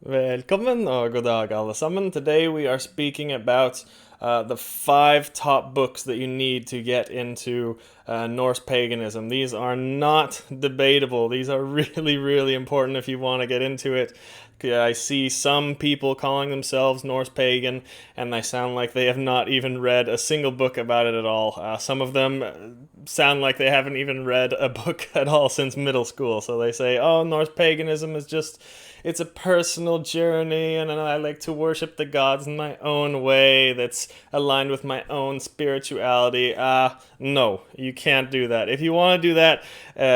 Velkommen og god dag alle sammen. Today we are speaking about the five top books that you need to get into Norse paganism. These are not debatable. These are really, really important if you want to get into it. I see some people calling themselves Norse pagan, and they sound like they have not even read a single book about it at all. Some of them sound like they haven't even read a book at all since middle school. So they say, oh, Norse paganism is just it's a personal journey and I like to worship the gods in my own way that's aligned with my own spirituality. No, you can't do that. If you want to do that,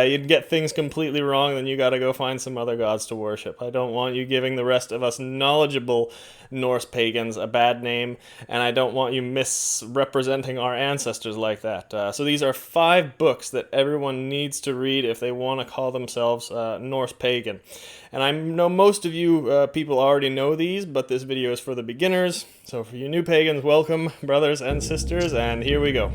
you'd get things completely wrong, then you gotta go find some other gods to worship. I don't want you giving the rest of us knowledgeable Norse pagans a bad name, and I don't want you misrepresenting our ancestors like that. So these are five books that everyone needs to read if they want to call themselves Norse pagan. And I know most of you people already know these, but this video is for the beginners. So for you new pagans, welcome, brothers and sisters, and here we go.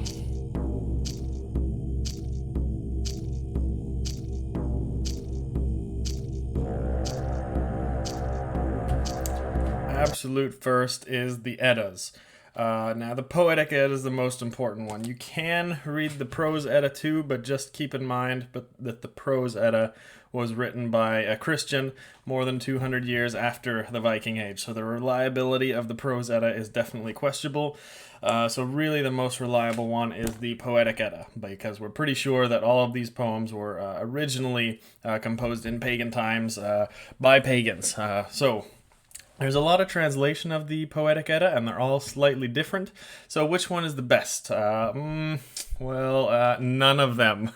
Absolute first is the Eddas. Now, the Poetic Edda is the most important one. You can read the Prose Edda too, but just keep in mind that the Prose Edda was written by a Christian more than 200 years after the Viking Age. So the reliability of the Prose Edda is definitely questionable. So really the most reliable one is the Poetic Edda, because we're pretty sure that all of these poems were originally composed in pagan times by pagans. So there's a lot of translation of the Poetic Edda, and they're all slightly different. So which one is the best? None of them.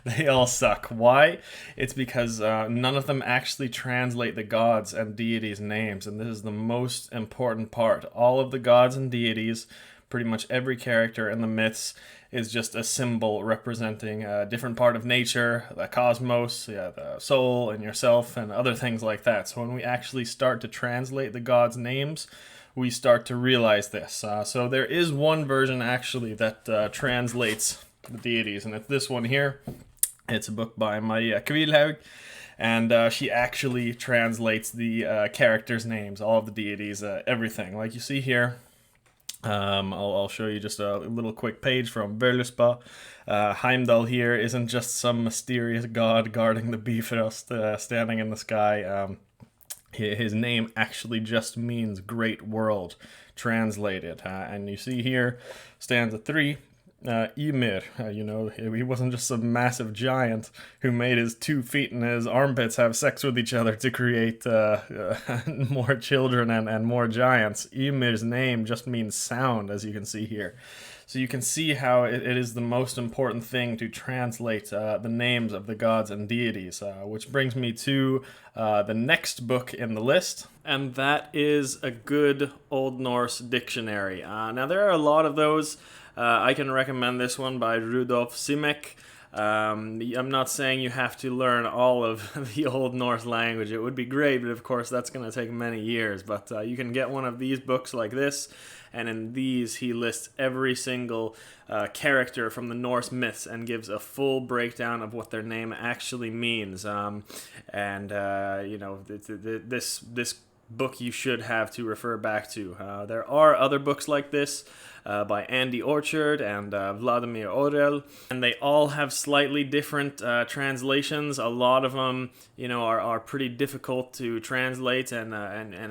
They all suck. Why? It's because none of them actually translate the gods and deities' names, and this is the most important part. All of the gods and deities, pretty much every character in the myths, is just a symbol representing a different part of nature, the cosmos, the soul, and yourself, and other things like that. So when we actually start to translate the gods' names, we start to realize this. So there is one version actually that translates the deities, and it's this one here. It's a book by Maria Kvilhaug, and she actually translates the characters' names, all of the deities, everything. Like you see here, I'll show you just a little quick page from Völuspá. Heimdall here isn't just some mysterious god guarding the Bifrost standing in the sky. His name actually just means great world, translated. And you see here, stanza 3, Ymir, he wasn't just some massive giant who made his 2 feet and his armpits have sex with each other to create more children and more giants. Ymir's name just means sound, as you can see here. So you can see how it is the most important thing to translate the names of the gods and deities, which brings me to the next book in the list, and that is a good Old Norse dictionary. Now, there are a lot of those. I can recommend this one by Rudolf Simek. I'm not saying you have to learn all of the Old Norse language. It would be great, but of course that's going to take many years. But you can get one of these books like this, and in these he lists every single character from the Norse myths and gives a full breakdown of what their name actually means. This book you should have to refer back to. There are other books like this by Andy Orchard and Vladimir Orel, and they all have slightly different translations. A lot of them, are pretty difficult to translate, and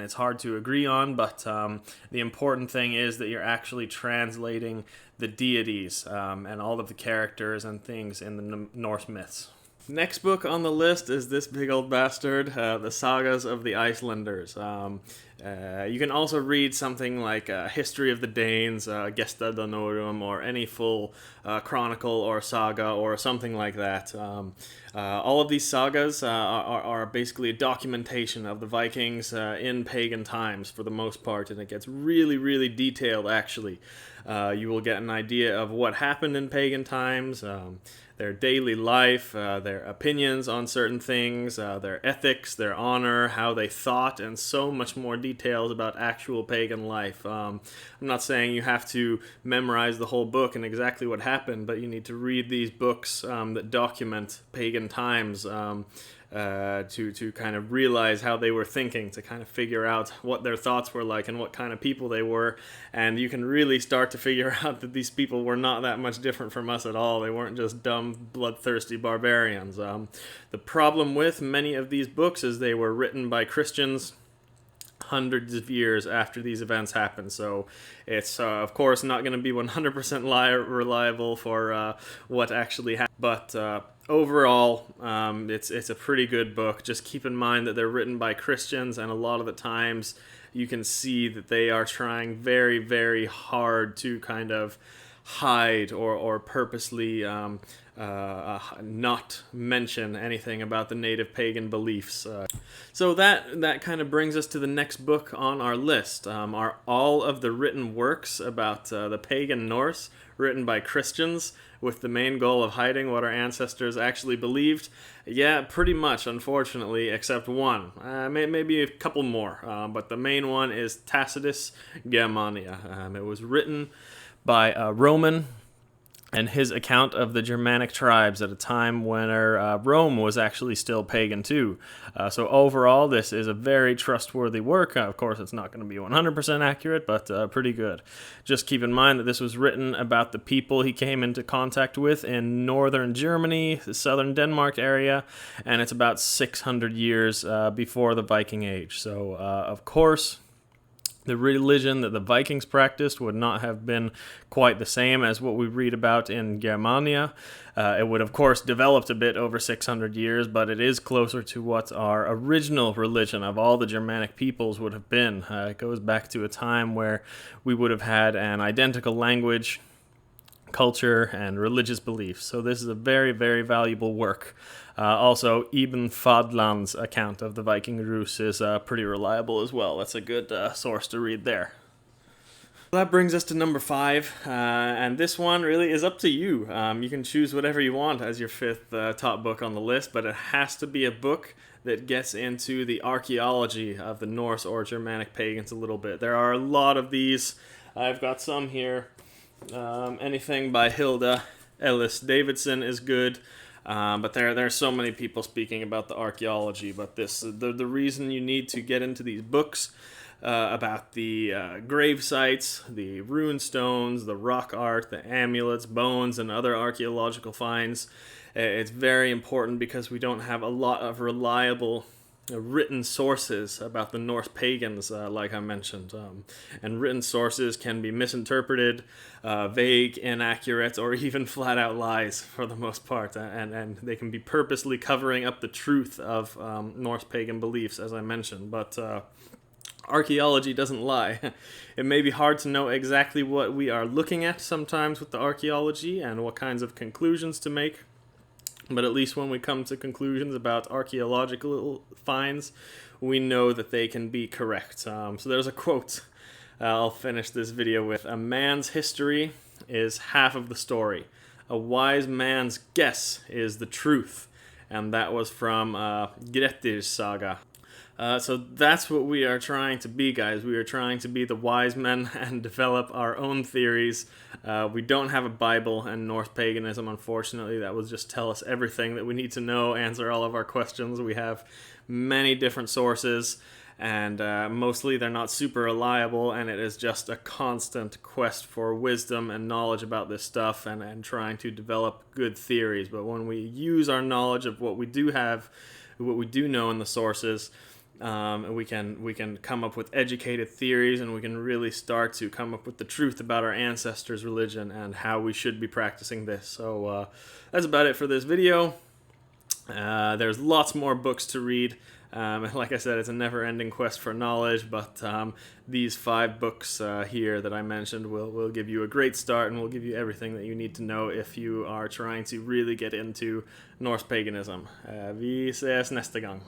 it's hard to agree on. But the important thing is that you're actually translating the deities and all of the characters and things in the Norse myths. Next book on the list is this big old bastard, the Sagas of the Icelanders. You can also read something like History of the Danes, Gesta Danorum, or any full chronicle or saga or something like that. All of these sagas are basically a documentation of the Vikings in pagan times for the most part, and it gets really, really detailed actually. You will get an idea of what happened in pagan times, their daily life, their opinions on certain things, their ethics, their honor, how they thought, and so much more details about actual pagan life. I'm not saying you have to memorize the whole book and exactly what happened, but you need to read these books that document pagan times to kind of realize how they were thinking, to kind of figure out what their thoughts were like and what kind of people they were. And you can really start to figure out that these people were not that much different from us at all. They weren't just dumb, bloodthirsty barbarians. The problem with many of these books is they were written by Christians hundreds of years after these events happened, so it's of course not going to be 100% reliable for what actually happened, but overall it's a pretty good book. Just keep in mind that they're written by Christians, and a lot of the times you can see that they are trying very, very hard to kind of hide or purposely not mention anything about the native pagan beliefs. So that kind of brings us to the next book on our list. Are all of the written works about the pagan Norse written by Christians with the main goal of hiding what our ancestors actually believed? Yeah, pretty much, unfortunately, except one. Maybe a couple more, but the main one is TACITUS, Germania. It was written by Roman, and his account of the Germanic tribes at a time when Rome was actually still pagan too. So overall, this is a very trustworthy work. Of course, it's not going to be 100% accurate, but pretty good. Just keep in mind that this was written about the people he came into contact with in northern Germany, the southern Denmark area, and it's about 600 years before the Viking Age. So, of course, the religion that the Vikings practiced would not have been quite the same as what we read about in Germania. It would, of course, developed a bit over 600 years, but it is closer to what our original religion of all the Germanic peoples would have been. It goes back to a time where we would have had an identical language, culture, and religious beliefs. So this is a very, very valuable work. Also, Ibn Fadlan's account of the Viking Rus is pretty reliable as well. That's a good source to read there. That brings us to number 5, and this one really is up to you. You can choose whatever you want as your 5th top book on the list, but it has to be a book that gets into the archaeology of the Norse or Germanic pagans a little bit. There are a lot of these. I've got some here. Anything by Hilda Ellis Davidson is good. But there are so many people speaking about the archaeology. But the reason you need to get into these books about the grave sites, the rune stones, the rock art, the amulets, bones, and other archaeological finds, it's very important because we don't have a lot of reliable written sources about the Norse pagans, like I mentioned. And written sources can be misinterpreted, vague, inaccurate, or even flat-out lies for the most part. And they can be purposely covering up the truth of Norse pagan beliefs, as I mentioned. But archaeology doesn't lie. It may be hard to know exactly what we are looking at sometimes with the archaeology and what kinds of conclusions to make. But at least when we come to conclusions about archaeological finds, we know that they can be correct. So there's a quote I'll finish this video with. A man's history is half of the story. A wise man's guess is the truth. And that was from Grettir's saga. So that's what we are trying to be, guys. We are trying to be the wise men and develop our own theories. We don't have a Bible and Norse paganism, unfortunately. That will just tell us everything that we need to know, answer all of our questions. We have many different sources, and mostly they're not super reliable, and it is just a constant quest for wisdom and knowledge about this stuff and trying to develop good theories. But when we use our knowledge of what we do have, what we do know in the sources, and we can come up with educated theories, and we can really start to come up with the truth about our ancestors' religion and how we should be practicing this. So that's about it for this video. There's lots more books to read. Like I said, it's a never-ending quest for knowledge, but these 5 books here that I mentioned will give you a great start and will give you everything that you need to know if you are trying to really get into Norse paganism. Vi ses nästa gång.